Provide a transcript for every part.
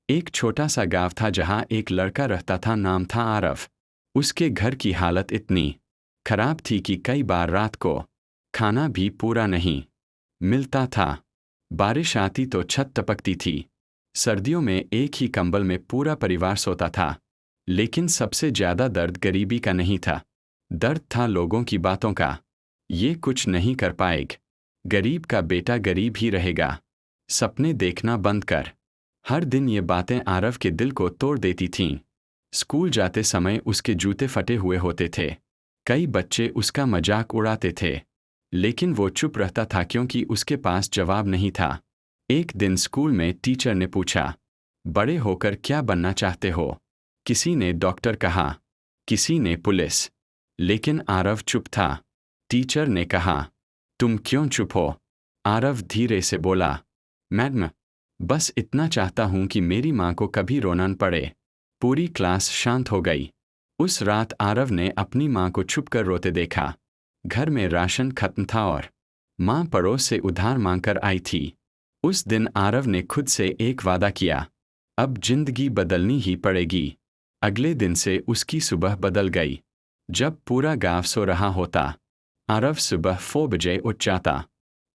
एक छोटा सा गांव था जहां एक लड़का रहता था, नाम था आरव। उसके घर की हालत इतनी खराब थी कि कई बार रात को खाना भी पूरा नहीं मिलता था। बारिश आती तो छत टपकती थी। सर्दियों में एक ही कंबल में पूरा परिवार सोता था। लेकिन सबसे ज्यादा दर्द गरीबी का नहीं था, दर्द था लोगों की बातों का। ये कुछ नहीं कर पाएगा, गरीब का बेटा गरीब ही रहेगा, सपने देखना बंद कर। हर दिन ये बातें आरव के दिल को तोड़ देती थीं। स्कूल जाते समय उसके जूते फटे हुए होते थे। कई बच्चे उसका मजाक उड़ाते थे, लेकिन वो चुप रहता था क्योंकि उसके पास जवाब नहीं था। एक दिन स्कूल में टीचर ने पूछा, बड़े होकर क्या बनना चाहते हो? किसी ने डॉक्टर कहा, किसी ने पुलिस, लेकिन आरव चुप था। टीचर ने कहा, तुम क्यों चुप हो? आरव धीरे से बोला, मैडम, बस इतना चाहता हूं कि मेरी माँ को कभी रोना न पड़े। पूरी क्लास शांत हो गई। उस रात आरव ने अपनी माँ को छुपकर रोते देखा। घर में राशन खत्म था और माँ पड़ोस से उधार मांगकर आई थी। उस दिन आरव ने खुद से एक वादा किया, अब जिंदगी बदलनी ही पड़ेगी। अगले दिन से उसकी सुबह बदल गई। जब पूरा गांव सो रहा होता, आरव सुबह 4 बजे उठ जाता,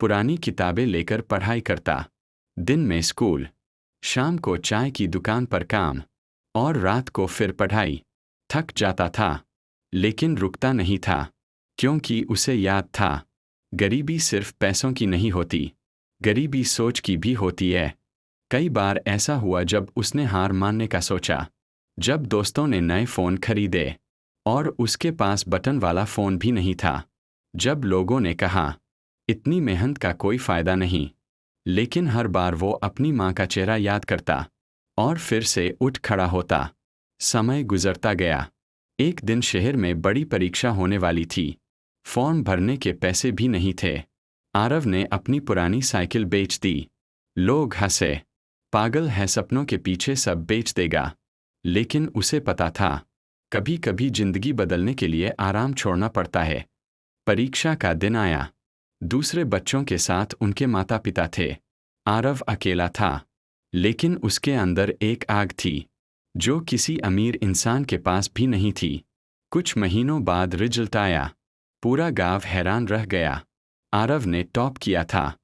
पुरानी किताबें लेकर पढ़ाई करता। दिन में स्कूल, शाम को चाय की दुकान पर काम, और रात को फिर पढ़ाई। थक जाता था, लेकिन रुकता नहीं था, क्योंकि उसे याद था, गरीबी सिर्फ पैसों की नहीं होती, गरीबी सोच की भी होती है। कई बार ऐसा हुआ जब उसने हार मानने का सोचा, जब दोस्तों ने नए फ़ोन खरीदे और उसके पास बटन वाला फ़ोन भी नहीं था। जब लोगों ने कहा, इतनी मेहनत का कोई फ़ायदा नहीं। लेकिन हर बार वो अपनी माँ का चेहरा याद करता और फिर से उठ खड़ा होता। समय गुजरता गया। एक दिन शहर में बड़ी परीक्षा होने वाली थी। फॉर्म भरने के पैसे भी नहीं थे। आरव ने अपनी पुरानी साइकिल बेच दी। लोग हंसे, पागल है, सपनों के पीछे सब बेच देगा। लेकिन उसे पता था, कभी कभी जिंदगी बदलने के लिए आराम छोड़ना पड़ता है। परीक्षा का दिन आया। दूसरे बच्चों के साथ उनके माता पिता थे। आरव अकेला था, लेकिन उसके अंदर एक आग थी जो किसी अमीर इंसान के पास भी नहीं थी। कुछ महीनों बाद रिजल्ट आया। पूरा गांव हैरान रह गया। आरव ने टॉप किया था।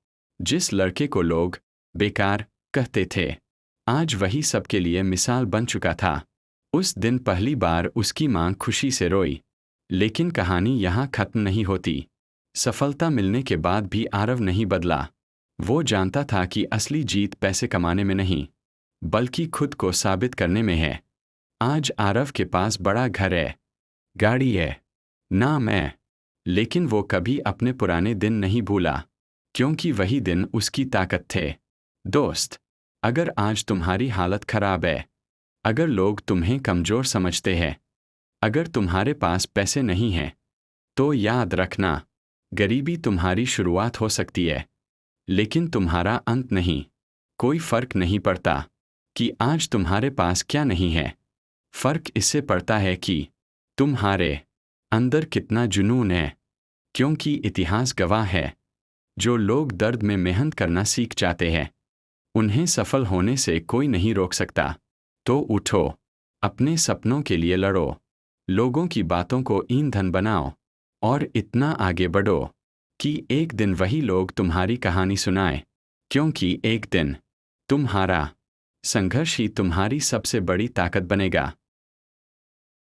जिस लड़के को लोग बेकार कहते थे, आज वही सबके लिए मिसाल बन चुका था। उस दिन पहली बार उसकी मां खुशी से रोई। लेकिन कहानी यहाँ खत्म नहीं होती। सफलता मिलने के बाद भी आरव नहीं बदला। वो जानता था कि असली जीत पैसे कमाने में नहीं, बल्कि खुद को साबित करने में है। आज आरव के पास बड़ा घर है, गाड़ी है, नाम है, लेकिन वो कभी अपने पुराने दिन नहीं भूला, क्योंकि वही दिन उसकी ताकत थे। दोस्त, अगर आज तुम्हारी हालत खराब है, अगर लोग तुम्हें कमजोर समझते हैं, अगर तुम्हारे पास पैसे नहीं हैं, तो याद रखना, गरीबी तुम्हारी शुरुआत हो सकती है, लेकिन तुम्हारा अंत नहीं। कोई फर्क नहीं पड़ता कि आज तुम्हारे पास क्या नहीं है। फर्क इससे पड़ता है कि तुम्हारे अंदर कितना जुनून है। क्योंकि इतिहास गवाह है, जो लोग दर्द में मेहनत करना सीख जाते हैं, उन्हें सफल होने से कोई नहीं रोक सकता। तो उठो, अपने सपनों के लिए लड़ो, लोगों की बातों को ईंधन बनाओ, और इतना आगे बढ़ो कि एक दिन वही लोग तुम्हारी कहानी सुनाए। क्योंकि एक दिन तुम्हारा संघर्ष ही तुम्हारी सबसे बड़ी ताकत बनेगा।